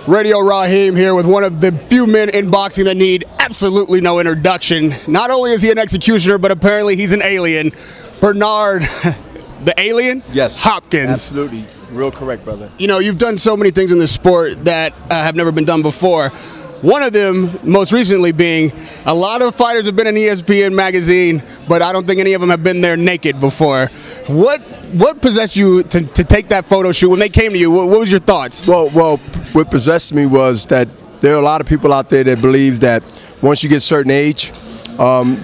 Radio Rahim here with one of the few men in boxing that need absolutely no introduction. Not only is he an executioner, but apparently he's an alien. Bernard, the alien? Yes. Hopkins. Absolutely. Real correct, brother. You know, you've done so many things in this sport that have never been done before. One of them, most recently being, a lot of fighters have been in ESPN Magazine, but I don't think any of them have been there naked before. What possessed you to take that photo shoot? When they came to you, what was your thoughts? Well, what possessed me was that there are a lot of people out there that believe that once you get a certain age,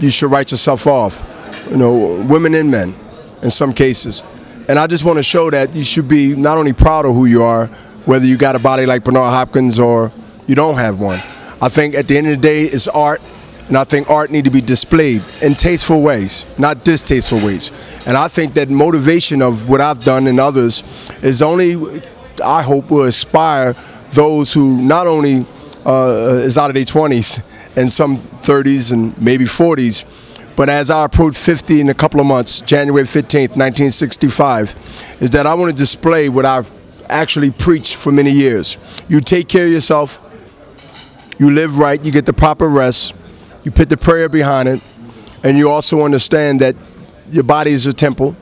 you should write yourself off. You know, women and men, in some cases. And I just want to show that you should be not only proud of who you are, whether you got a body like Bernard Hopkins or you don't have one. I think at the end of the day, it's art, and I think art need to be displayed in tasteful ways, not distasteful ways. And I think that motivation of what I've done and others is only, I hope, will inspire those who not only is out of their 20s and some 30s and maybe 40s, but as I approach 50 in a couple of months, January 15th, 1965, is that I want to display what I've actually preached for many years. You take care of yourself, you live right, you get the proper rest, you put the prayer behind it, and you also understand that your body is a temple.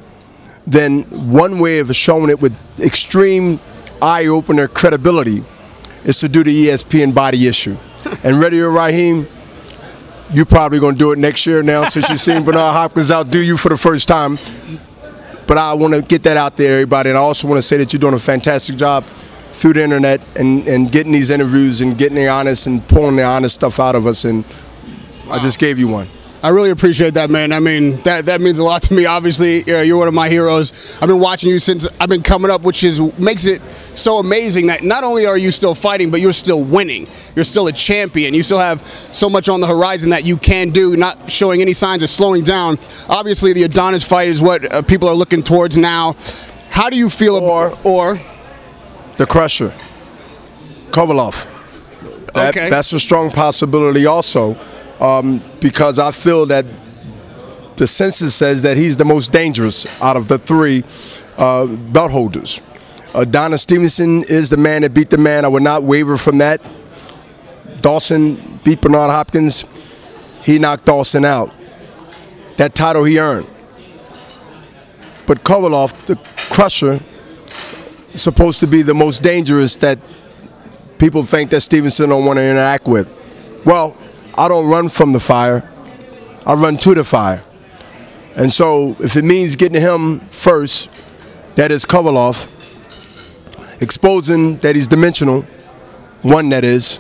Then one way of showing it with extreme eye-opener credibility is to do the ESPN body issue. And Radio Rahim, you're probably going to do it next year now since you've seen Bernard Hopkins outdo you for the first time. But I want to get that out there, everybody, and I also want to say that you're doing a fantastic job through the internet and getting these interviews and getting the honest and pulling the honest stuff out of us, and I just gave you one. I really appreciate that, man. I mean, that means a lot to me. Obviously, you're one of my heroes. I've been watching you since I've been coming up, which makes it so amazing that not only are you still fighting, but you're still winning. You're still a champion. You still have so much on the horizon that you can do, not showing any signs of slowing down. Obviously, the Adonis fight is what people are looking towards now. How do you feel about the crusher, Kovalev? That's a strong possibility also. Because I feel that the census says that he's the most dangerous out of the three belt holders. Adonis Stevenson is the man that beat the man. I would not waver from that. Dawson beat Bernard Hopkins. He knocked Dawson out. That title he earned. But Kovalev, the crusher, is supposed to be the most dangerous that people think that Stevenson don't want to interact with. Well, I don't run from the fire, I run to the fire. And so if it means getting him first, that is Kovalev, exposing that he's dimensional, one that is,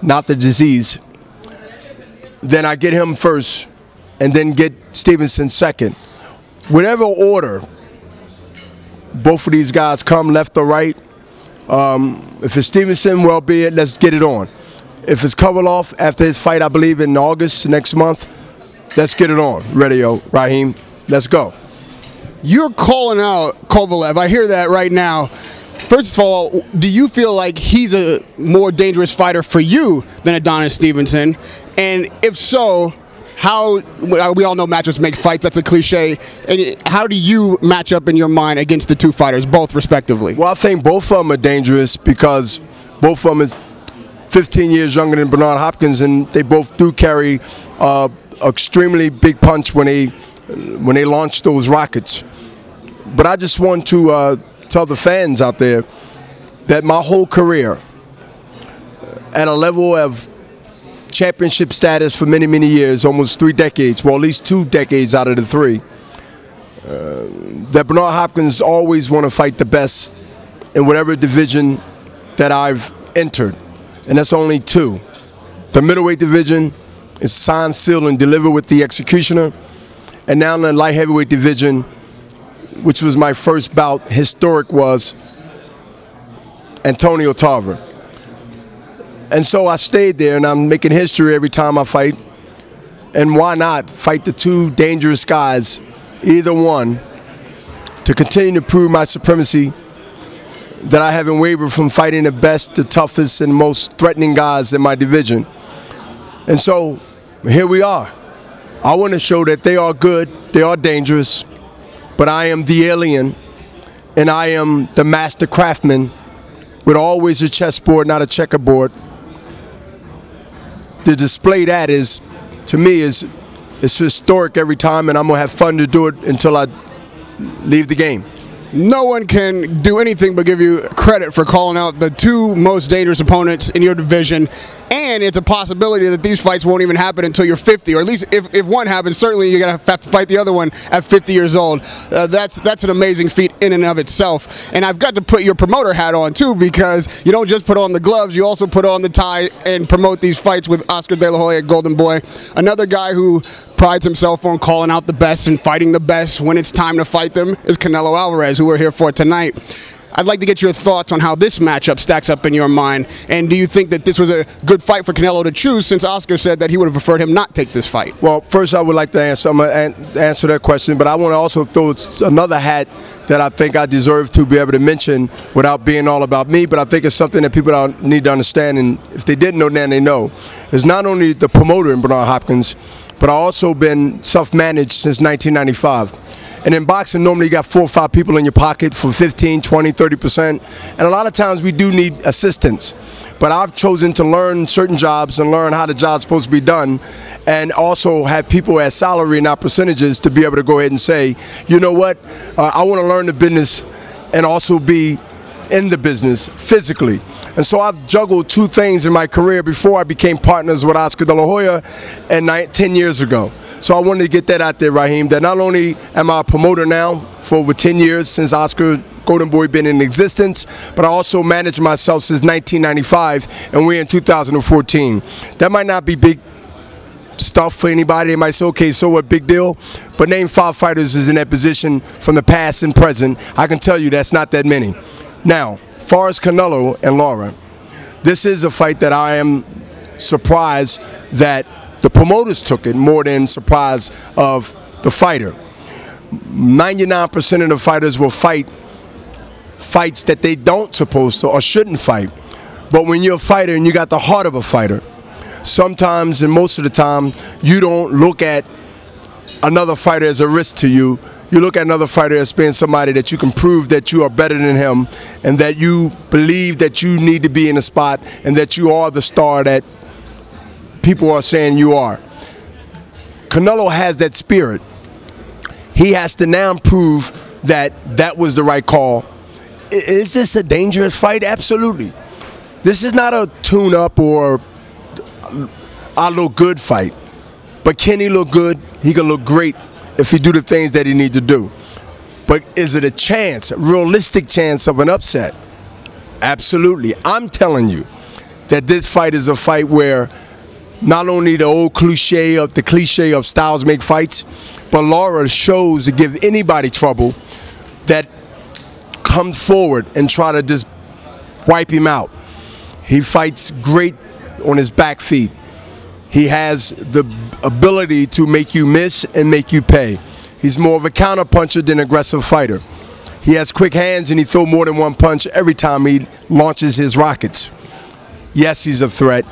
not the disease, then I get him first and then get Stevenson second. Whatever order both of these guys come, left or right, if it's Stevenson, well be it, let's get it on. If it's Kovalev after his fight, I believe in August next month, let's get it on. Radio Rahim, let's go. You're calling out Kovalev. I hear that right now. First of all, do you feel like he's a more dangerous fighter for you than Adonis Stevenson? And if so, how, we all know matchups make fights, that's a cliche. And how do you match up in your mind against the two fighters, both respectively? Well, I think both of them are dangerous because both of them is 15 years younger than Bernard Hopkins, and they both do carry extremely big punch when they launch those rockets. But I just want to tell the fans out there that my whole career, at a level of championship status for many, many years, almost 3 decades, well, at least 2 decades out of the 3, that Bernard Hopkins always want to fight the best in whatever division that I've entered. And that's only 2. The middleweight division is signed, sealed, and delivered with the executioner. And now in the light heavyweight division, which was my first bout, historic, was Antonio Tarver. And so I stayed there, and I'm making history every time I fight. And why not fight the 2 dangerous guys, either one, to continue to prove my supremacy, that I haven't wavered from fighting the best, the toughest, and most threatening guys in my division. And so here we are. I want to show that they are good, they are dangerous, but I am the alien, and I am the master craftsman with always a chessboard, not a checkerboard. To display that is, to me, it's historic every time, and I'm going to have fun to do it until I leave the game. No one can do anything but give you credit for calling out the two most dangerous opponents in your division, and it's a possibility that these fights won't even happen until you're 50, or at least if one happens, certainly you're going to have to fight the other one at 50 years old. That's an amazing feat in and of itself. And I've got to put your promoter hat on too, because you don't just put on the gloves, you also put on the tie and promote these fights with Oscar De La Hoya, Golden Boy, another guy who prides himself on calling out the best and fighting the best when it's time to fight them, is Canelo Alvarez, who we're here for tonight. I'd like to get your thoughts on how this matchup stacks up in your mind, and do you think that this was a good fight for Canelo to choose, since Oscar said that he would have preferred him not take this fight? Well, first I would like to answer that question, but I want to also throw another hat that I think I deserve to be able to mention without being all about me, but I think it's something that people need to understand, and if they didn't know, then they know. It's not only the promoter in Bernard Hopkins, but I've also been self-managed since 1995. And in boxing, normally you got 4 or 5 people in your pocket for 15, 20, 30%. And a lot of times we do need assistance. But I've chosen to learn certain jobs and learn how the job's supposed to be done, and also have people at salary and not percentages to be able to go ahead and say, you know what, I want to learn the business and also be in the business physically. And so I've juggled 2 things in my career before I became partners with Oscar De La Hoya 10 years ago. So I wanted to get that out there, Rahim, that not only am I a promoter now for over 10 years since Oscar Golden Boy been in existence, but I also managed myself since 1995, and we're in 2014. That might not be big stuff for anybody. They might say, okay, so what, big deal? But name 5 fighters is in that position from the past and present. I can tell you that's not that many. Now, as far as Canelo and Lara, this is a fight that I am surprised that the promoters took it more than surprise of the fighter. 99% of the fighters will fight fights that they don't supposed to or shouldn't fight. But when you're a fighter and you got the heart of a fighter, sometimes and most of the time you don't look at another fighter as a risk to you. You look at another fighter as being somebody that you can prove that you are better than him, and that you believe that you need to be in a spot, and that you are the star that people are saying you are. Canelo has that spirit. He has to now prove that that was the right call. Is this a dangerous fight? Absolutely. This is not a tune-up or I look good fight. But can he look good? He can look great if he do the things that he need to do. But is it a chance, a realistic chance of an upset? Absolutely. I'm telling you that this fight is a fight where not only the old cliche of styles make fights, but Lara shows to give anybody trouble that comes forward and try to just wipe him out. He fights great on his back feet. He has the ability to make you miss and make you pay. He's more of a counter puncher than an aggressive fighter. He has quick hands and he throws more than one punch every time he launches his rockets. Yes, he's a threat.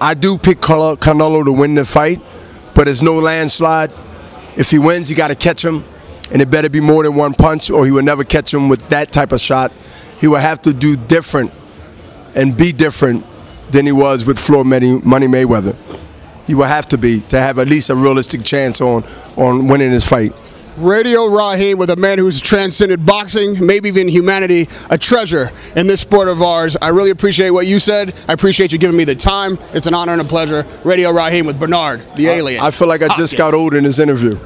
I do pick Canelo to win the fight, but it's no landslide. If he wins, you got to catch him, and it better be more than one punch, or he will never catch him with that type of shot. He will have to do different and be different than he was with Money Mayweather. He will have to have at least a realistic chance on winning his fight. Radio Rahim with a man who's transcended boxing, maybe even humanity, a treasure in this sport of ours. I really appreciate what you said. I appreciate you giving me the time. It's an honor and a pleasure. Radio Rahim with Bernard, the alien. I feel like I just got old in this interview.